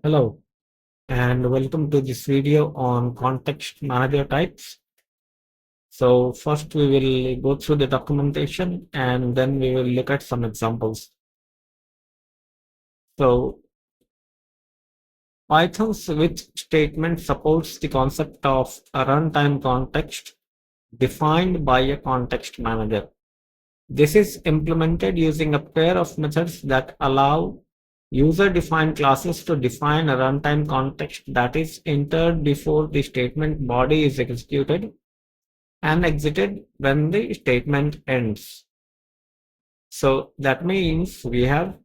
Hello and welcome to this video on context manager types. So first we will go through the documentation and then we will look at some examples. So Python's switch statement supports the concept of a runtime context defined by a context manager. This is implemented using a pair of methods that allow user-defined classes to define a runtime context that is entered before the statement body is executed and exited when the statement ends. So that means we have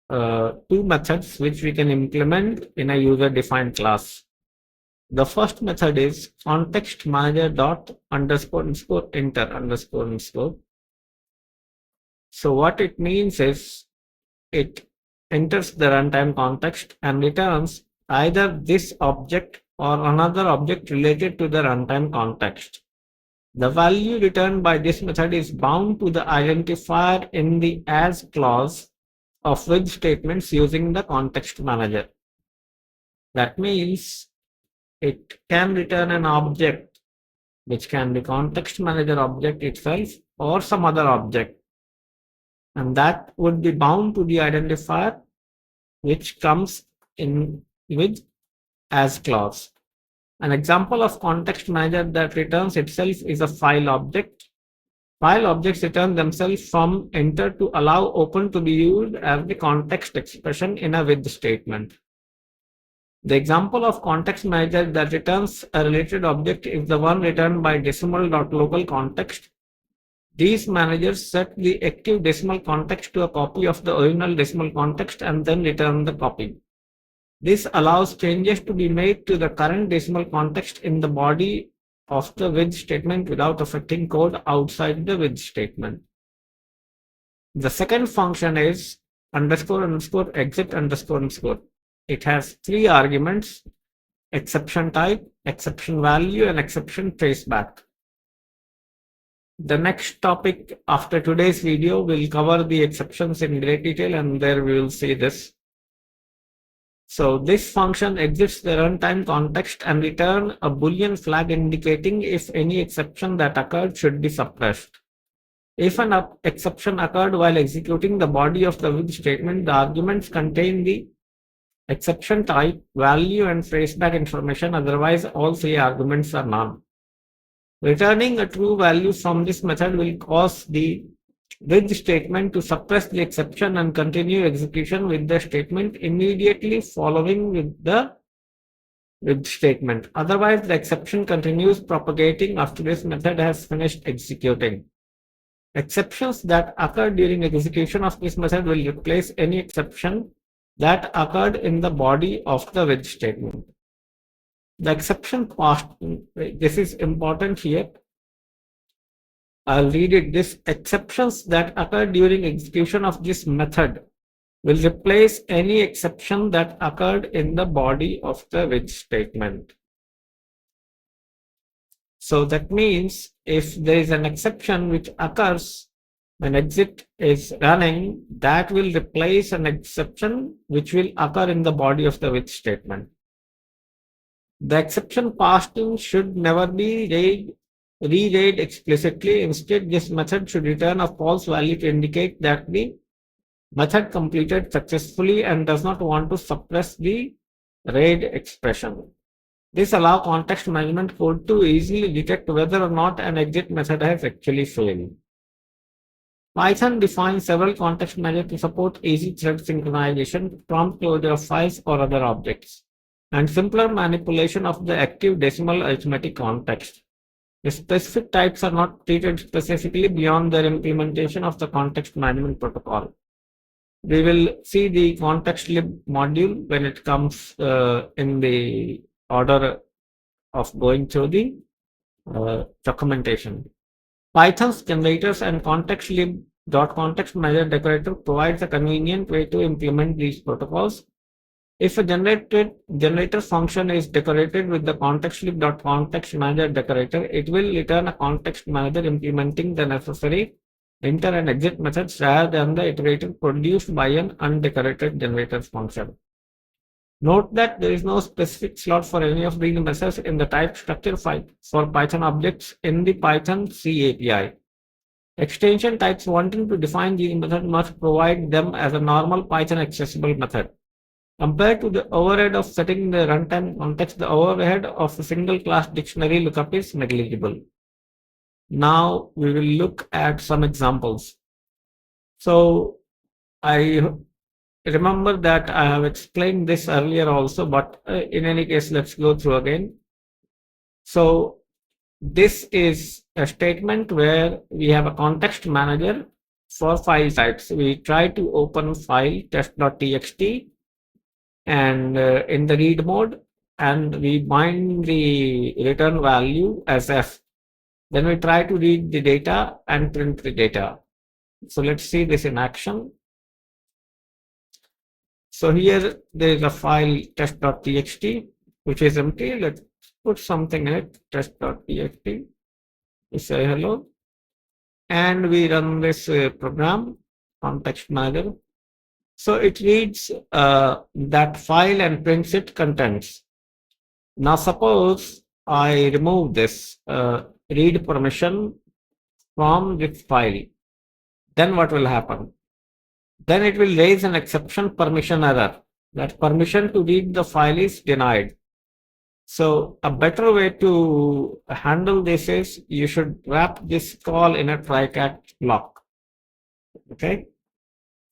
two methods which we can implement in a user-defined class. The first method is context manager dot underscore underscore enter underscore underscore. So what it means is it enters the runtime context and returns either this object or another object related to the runtime context. The value returned by this method is bound to the identifier in the as clause of with statements using the context manager. That means it can return an object which can be context manager object itself or some other object, and that would be bound to the identifier which comes in with as clause. An example of context manager that returns itself is a file object. File objects return themselves from enter to allow open to be used as the context expression in a with statement. The example of context manager that returns a related object is the one returned by decimal.local context. These managers set the active decimal context to a copy of the original decimal context and then return the copy. This allows changes to be made to the current decimal context in the body of the with statement without affecting code outside the with statement. The second function is underscore underscore exit underscore underscore. It has three arguments: exception type, exception value, and exception traceback. The next topic after today's video will cover the exceptions in great detail, and there we will see this. So this function exits the runtime context and return a Boolean flag indicating if any exception that occurred should be suppressed. If an exception occurred while executing the body of the with statement, the arguments contain the exception type, value, and traceback information. Otherwise, all three arguments are none. Returning a true value from this method will cause the with statement to suppress the exception and continue execution with the statement immediately following with the with statement. Otherwise, the exception continues propagating after this method has finished executing. Exceptions that occur during execution of this method will replace any exception that occurred in the body of the with statement. The exception passed, this is important here. I'll read it. This exceptions that occur during execution of this method will replace any exception that occurred in the body of the with statement. So that means if there is an exception which occurs when exit is running, that will replace an exception which will occur in the body of the with statement. The exception passed in should never be reread explicitly. Instead, this method should return a false value to indicate that the method completed successfully and does not want to suppress the read expression. This allows context management code to easily detect whether or not an exit method has actually failed. Python defines several context managers to support easy thread synchronization, prompt closure of files or other objects, and simpler manipulation of the active decimal arithmetic context. The specific types are not treated specifically beyond their implementation of the context management protocol. We will see the context lib module when it comes in the order of going through the documentation. Python's generators and context lib .context manager decorator provides a convenient way to implement these protocols. If a generator function is decorated with the context lib.context manager decorator, it will return a context manager implementing the necessary enter and exit methods rather than the iterator produced by an undecorated generator function. Note that there is no specific slot for any of these methods in the type structure file for Python objects in the Python C API. Extension types wanting to define these methods must provide them as a normal Python accessible method. Compared to the overhead of setting the runtime context, the overhead of a single class dictionary lookup is negligible. Now we will look at some examples. So I remember that I have explained this earlier also, but in any case, let's go through again. So this is a statement where we have a context manager for file types. We try to open file test.txt and in the read mode, and we bind the return value as f. Then we try to read the data and print the data. So let's see this in action. So here there is a file test.txt which is empty. Let's put something in it, test.txt. We say hello, and we run this program, context manager. So it reads that file and prints its contents. Now suppose I remove this read permission from this file, then what will happen? Then it will raise an exception permission error. That permission to read the file is denied. So a better way to handle this is you should wrap this call in a try catch block. Okay.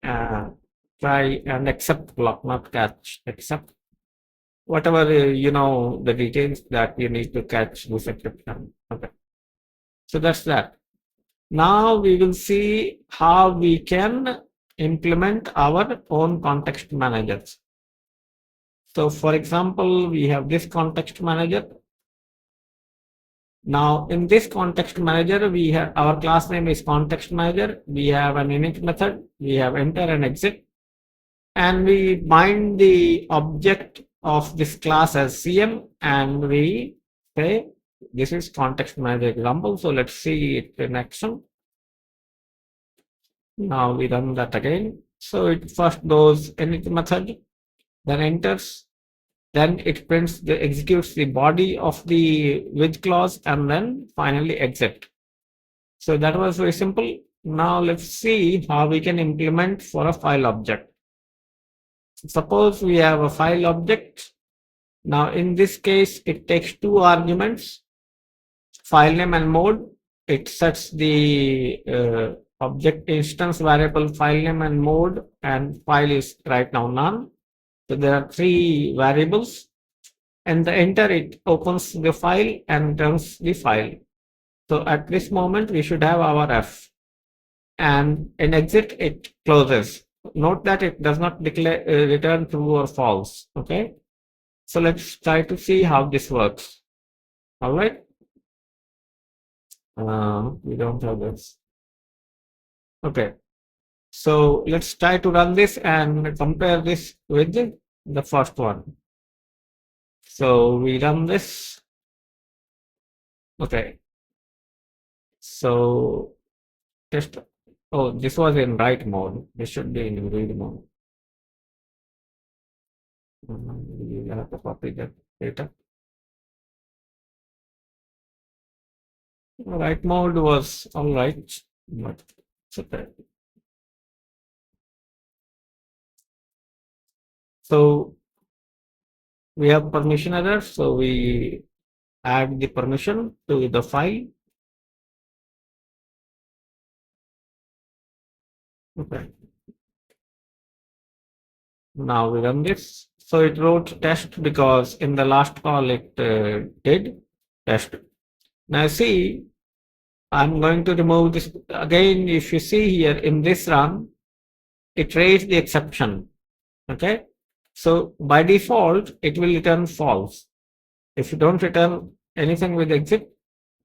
Try and accept block, not catch, accept. Whatever, the details that you need to catch this exception. Okay. So that's that. Now we will see how we can implement our own context managers. So for example, we have this context manager. Now in this context manager, we have our class name is context manager. We have an init method. We have enter and exit. And we bind the object of this class as CM, and we say this is context manager example. So let's see it in action. Now we run that again. So it first goes init method, then enters, then it prints the executes the body of the with clause, and then finally exit. So that was very simple. Now let's see how we can implement for a file object. Suppose we have a file object. Now in this case, it takes two arguments, file name and mode. It sets the object instance variable file name and mode, and file is right now none. So there are three variables, and the enter, it opens the file and runs the file. So at this moment we should have our f, and in exit it closes. Note that it does not declare return true or false. Okay, so let's try to see how this works. All right, we don't have this. Okay, so let's try to run this and compare this with the first one. So we run this. Okay, so test. Oh, this was in write mode. This should be in read mode. We have to copy that data. Write mode was all right, but it's okay. So we have permission error. So we add the permission to the file. Okay. Now we run this. So it wrote test because in the last call it did test. Now see, I'm going to remove this again. If you see here in this run, it raised the exception. Okay. So by default, it will return false. If you don't return anything with exit,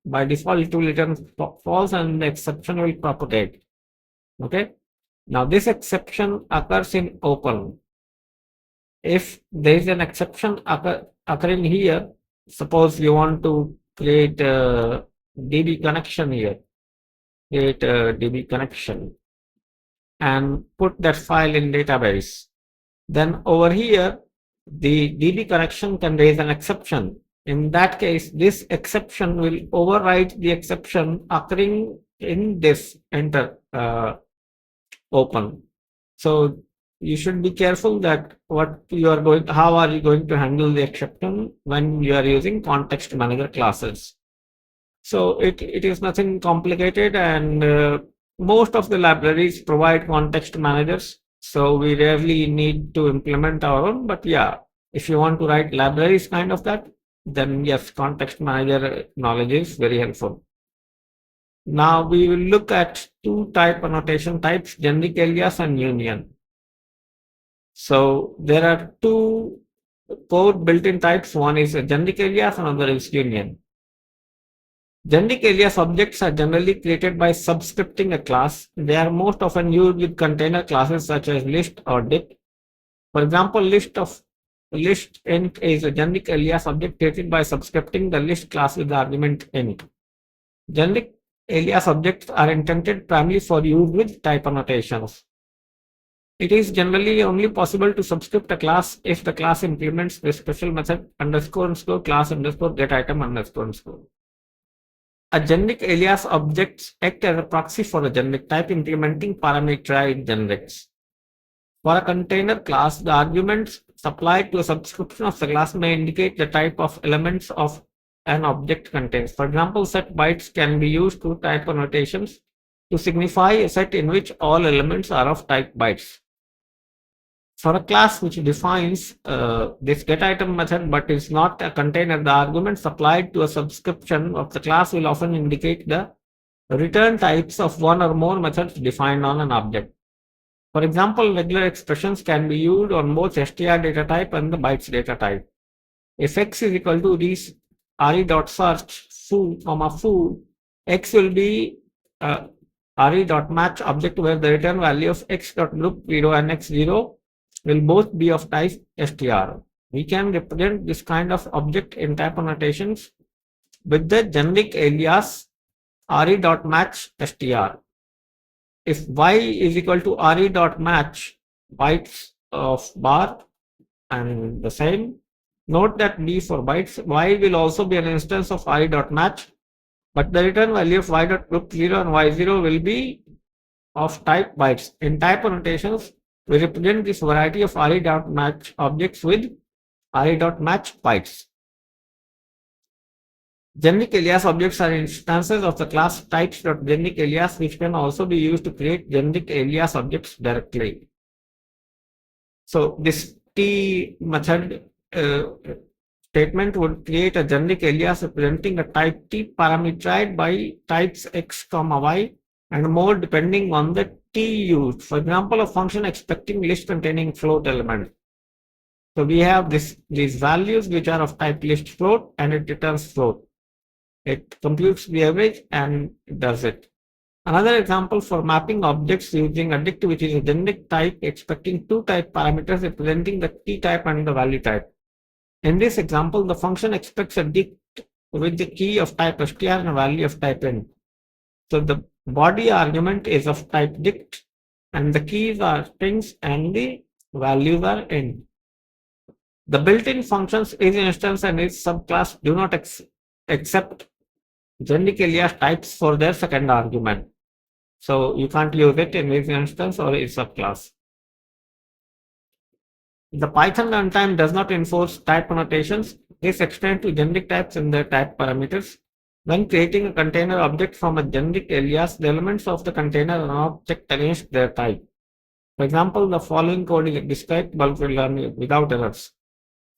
by default, it will return false and the exception will propagate. Okay. Now this exception occurs in open. If there is an exception occurring here, suppose you want to create a DB connection here, create a DB connection and put that file in database. Then over here, the DB connection can raise an exception. In that case, this exception will override the exception occurring in this enter open. So you should be careful that how are you going to handle the exception when you are using context manager classes. So it is nothing complicated, and most of the libraries provide context managers. So we rarely need to implement our own. But yeah, if you want to write libraries kind of that, then yes, context manager knowledge is very helpful. Now we will look at two type annotation types, generic alias and union. So there are two core built-in types. One is a generic alias, another is union. Generic alias objects are generally created by subscripting a class. They are most often used with container classes such as list or dict. For example, list int is a generic alias object created by subscripting the list class with the argument int. Generic alias objects are intended primarily for use with type annotations. It is generally only possible to subscript a class if the class implements the special method __ class _ get item _. A generic alias objects act as a proxy for a generic type, implementing parameterized generics. For a container class, the arguments supplied to a subscription of the class may indicate the type of elements of an object contains. For example, set bytes can be used to type annotations to signify a set in which all elements are of type bytes. For a class which defines this getItem method but is not a container, the argument supplied to a subscription of the class will often indicate the return types of one or more methods defined on an object. For example, regular expressions can be used on both str data type and the bytes data type. If x is equal to re.search foo, x will be re.match object where the return value of x.group 0 and x0 will both be of type str. We can represent this kind of object in type annotations with the generic alias re.match str. If y is equal to re.match bytes of bar and the same, note that b for bytes, y will also be an instance of re.match, but the return value of y.group 0 and y0 will be of type bytes. In type annotations, we represent this variety of re.match objects with re.match bytes. Generic alias objects are instances of the class types.generic alias, which can also be used to create generic alias objects directly. So this T method statement would create a generic alias representing a type T parameterized by types x, y, and more depending on the T used. For example, a function expecting list containing float element. So we have these values which are of type list float, and it returns float. It computes the average and does it. Another example for mapping objects using a dict, which is a generic type expecting two type parameters representing the T type and the value type. In this example, the function expects a dict with the key of type str and a value of type int. So the body argument is of type dict, and the keys are strings and the values are int. The built-in functions is instance and its subclass do not accept generic alias types for their second argument. So you can't use it in this instance or its subclass. The Python runtime does not enforce type annotations. This extends to generic types and their type parameters. When creating a container object from a generic alias, the elements of the container are not checked against their type. For example, the following code is described but will run without errors.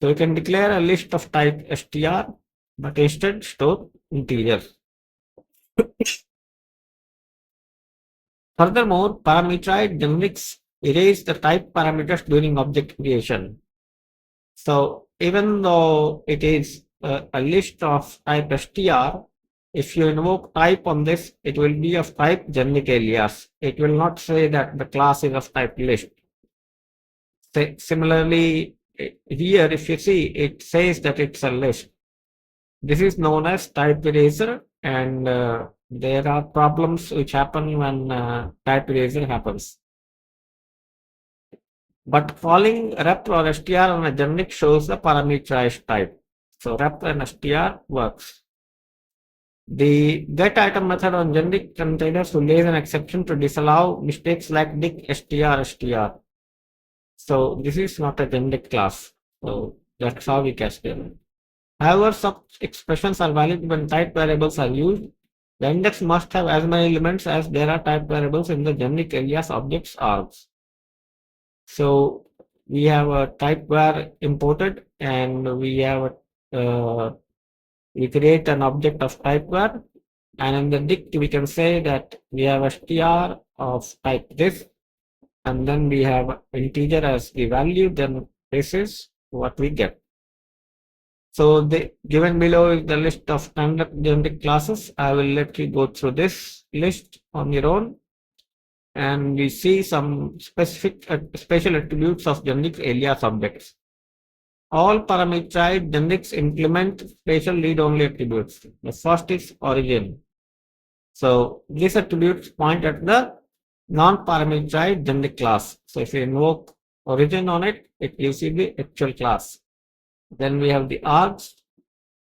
So you can declare a list of type str, but instead store integers. Furthermore, parameterized generics erase the type parameters during object creation. So even though it is a list of type str, if you invoke type on this, it will be of type generic alias. It will not say that the class is of type list. Similarly, here if you see, it says that it's a list. This is known as type eraser, and there are problems which happen when type eraser happens. But calling rep or str on a generic shows the parameterized type. So rep and str works. The get item method on generic containers will raise an exception to disallow mistakes like dict str. So this is not a generic class. So that's how we catch them. However, some expressions are valid when type variables are used. The index must have as many elements as there are type variables in the generic alias objects args. So we have a type var imported, and we create an object of type var, and in the dict we can say that we have a str of type this, and then we have integer as the value, then this is what we get. So the given below is the list of standard generic classes. I will let you go through this list on your own, and we see some specific special attributes of generic alias objects. All parameterized generics implement special read-only attributes. The first is origin. So these attributes point at the non-parameterized generic class. So if you invoke origin on it, it gives you the actual class. Then we have the args.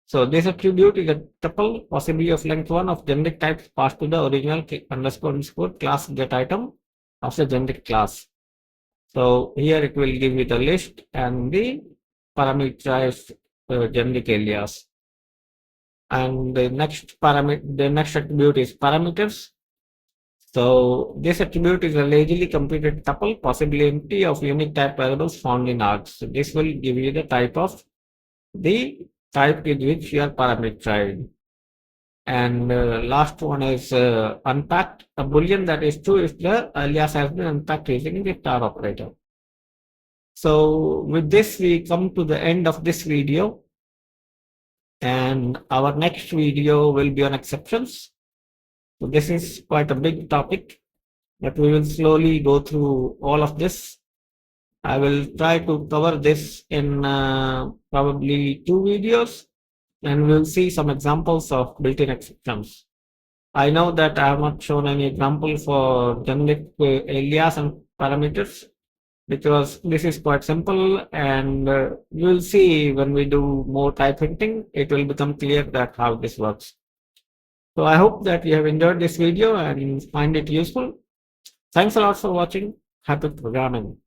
So this attribute is a tuple, possibly of length 1 of generic types passed to the original underscore class get item of the generic class. So here it will give you the list and the parameterized generic alias. And the next attribute is parameters. So this attribute is a lazily computed tuple, possibly empty, of unique type variables found in args. So this will give you the type with which you are parameterized. And last one is unpacked. A boolean that is true if the alias has been unpacked using the star operator. So with this, we come to the end of this video, and our next video will be on exceptions. So this is quite a big topic, but we will slowly go through all of this. I will try to cover this in probably 2 videos, and we'll see some examples of built-in exceptions. I know that I have not shown any example for generic alias and parameters, because this is quite simple, and you'll see when we do more type hinting, it will become clear that how this works. So I hope that you have enjoyed this video and find it useful. Thanks a lot for watching. Happy programming.